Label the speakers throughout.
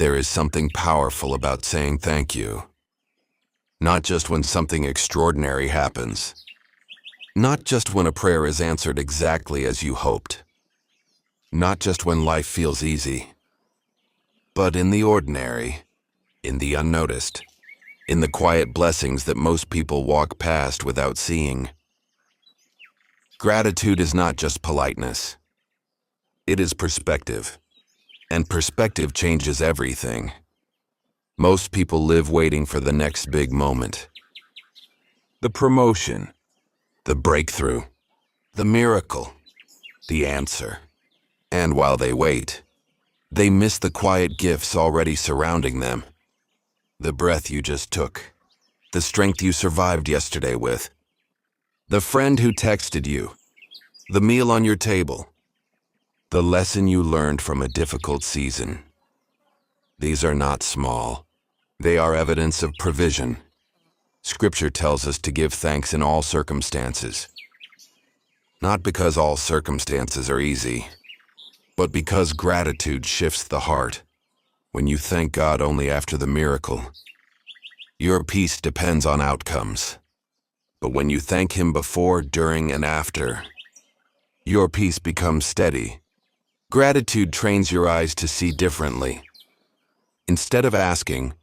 Speaker 1: There is something powerful about saying thank you. Not just when something extraordinary happens. Not just when a prayer is answered exactly as you hoped. Not just when life feels easy. But in the ordinary, in the unnoticed, in the quiet blessings that most people walk past without seeing. Gratitude is not just politeness. It is perspective. And perspective changes everything. Most people live waiting for the next big moment. The promotion, the breakthrough, the miracle, the answer. And while they wait, they miss the quiet gifts already surrounding them. The breath you just took, the strength you survived yesterday with, the friend who texted you, the meal on your table, the lesson you learned from a difficult season. These are not small. They are evidence of provision. Scripture tells us to give thanks in all circumstances. Not because all circumstances are easy, but because gratitude shifts the heart. When you thank God only after the miracle, your peace depends on outcomes. But when you thank Him before, during, and after, your peace becomes steady. Gratitude trains your eyes to see differently. Instead of asking,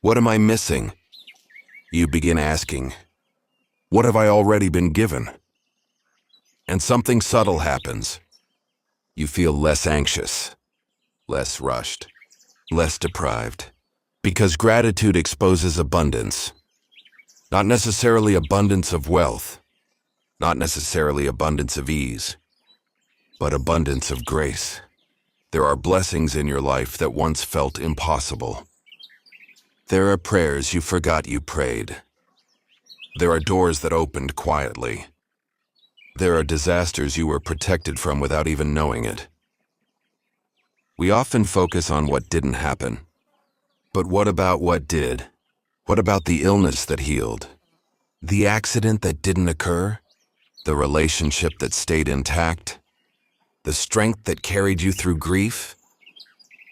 Speaker 1: "What am I missing?" you begin asking, "What have I already been given?" And something subtle happens. You feel less anxious, less rushed, less deprived. Because gratitude exposes abundance. Not necessarily abundance of wealth, not necessarily abundance of ease, but abundance of grace. There are blessings in your life that once felt impossible. There are prayers you forgot you prayed. There are doors that opened quietly. There are disasters you were protected from without even knowing it. We often focus on what didn't happen. But what about what did? What about the illness that healed? The accident that didn't occur? The relationship that stayed intact? The strength that carried you through grief?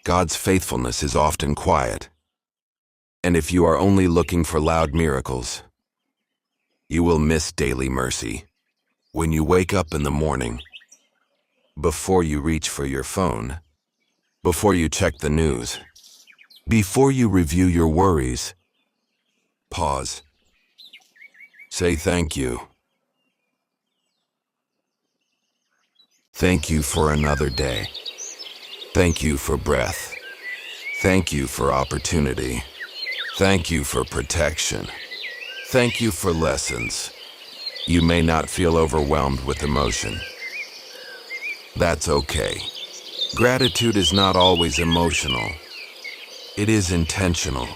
Speaker 1: God's faithfulness is often quiet. And if you are only looking for loud miracles, you will miss daily mercy. When you wake up in the morning, before you reach for your phone, before you check the news, before you review your worries, pause. Say thank you. Thank you for another day. Thank you for breath. Thank you for opportunity. Thank you for protection. Thank you for lessons. You may not feel overwhelmed with emotion. That's okay. Gratitude is not always emotional. It is intentional.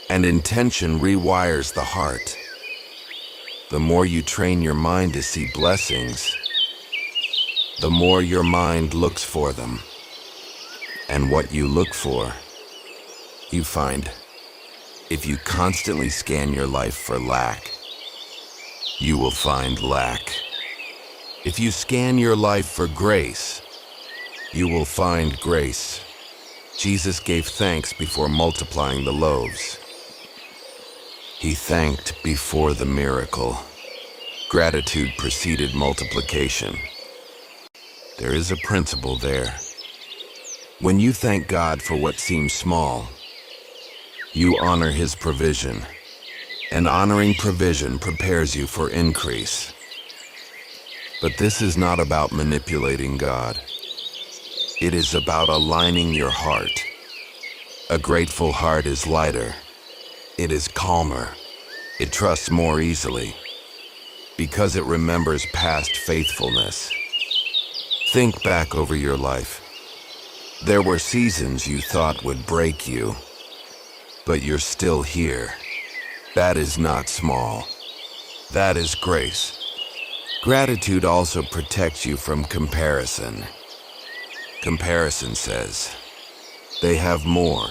Speaker 1: And intention rewires the heart. The more you train your mind to see blessings, the more your mind looks for them. And what you look for, you find. If you constantly scan your life for lack, you will find lack. If you scan your life for grace, you will find grace. Jesus gave thanks before multiplying the loaves. He thanked before the miracle. Gratitude preceded multiplication. There is a principle there. When you thank God for what seems small, you honor His provision, and honoring provision prepares you for increase. But this is not about manipulating God. It is about aligning your heart. A grateful heart is lighter. It is calmer. It trusts more easily because it remembers past faithfulness. Think back over your life. There were seasons you thought would break you, but you're still here. That is not small. That is grace. Gratitude also protects you from comparison. Comparison says, they have more.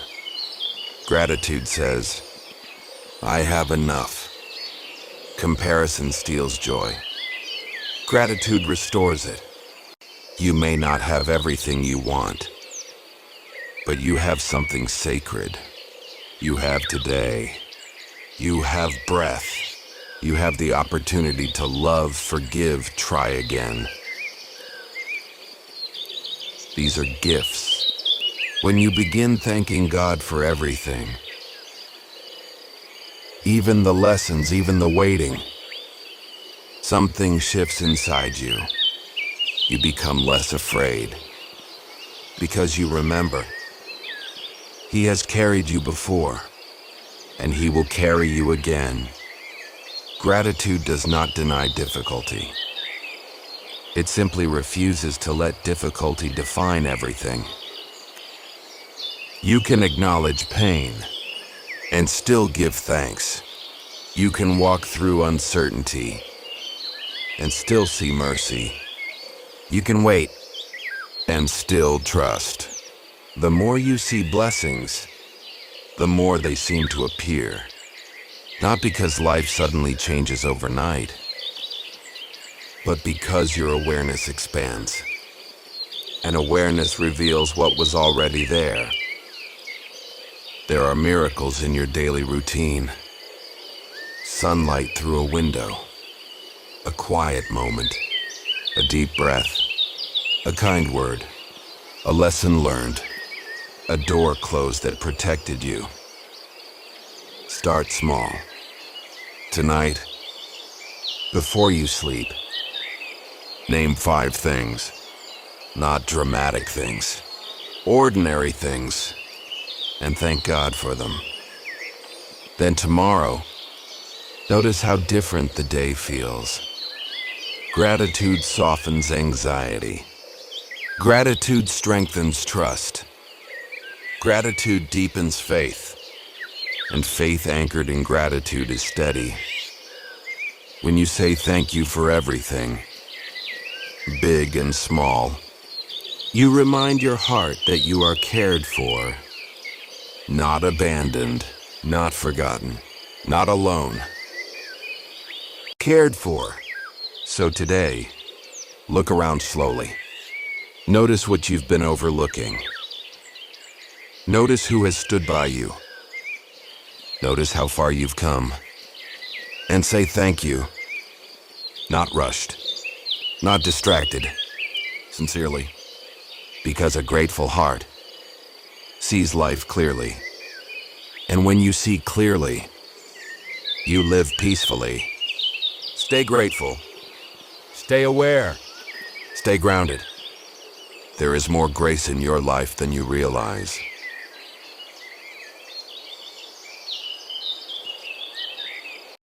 Speaker 1: Gratitude says, I have enough. Comparison steals joy. Gratitude restores it. You may not have everything you want, but you have something sacred. You have today. You have breath. You have the opportunity to love, forgive, try again. These are gifts. When you begin thanking God for everything, even the lessons, even the waiting, something shifts inside you. You become less afraid because you remember He has carried you before, and He will carry you again. Gratitude does not deny difficulty. It simply refuses to let difficulty define everything. You can acknowledge pain and still give thanks. You can walk through uncertainty and still see mercy. You can wait and still trust. The more you see blessings, the more they seem to appear. Not because life suddenly changes overnight, but because your awareness expands. And awareness reveals what was already there. There are miracles in your daily routine. Sunlight through a window, a quiet moment, a deep breath, a kind word, a lesson learned, a door closed that protected you. Start small. Tonight, before you sleep, name 5 things, not dramatic things, ordinary things, and thank God for them. Then tomorrow, notice how different the day feels. Gratitude softens anxiety. Gratitude strengthens trust. Gratitude deepens faith. And faith anchored in gratitude is steady. When you say thank you for everything, big and small, you remind your heart that you are cared for, not abandoned, not forgotten, not alone. Cared for. So today, look around slowly. Notice what you've been overlooking. Notice who has stood by you. Notice how far you've come. And say thank you. Not rushed. Not distracted. Sincerely. Because a grateful heart sees life clearly. And when you see clearly, you live peacefully. Stay grateful. Stay aware. Stay grounded. There is more grace in your life than you realize.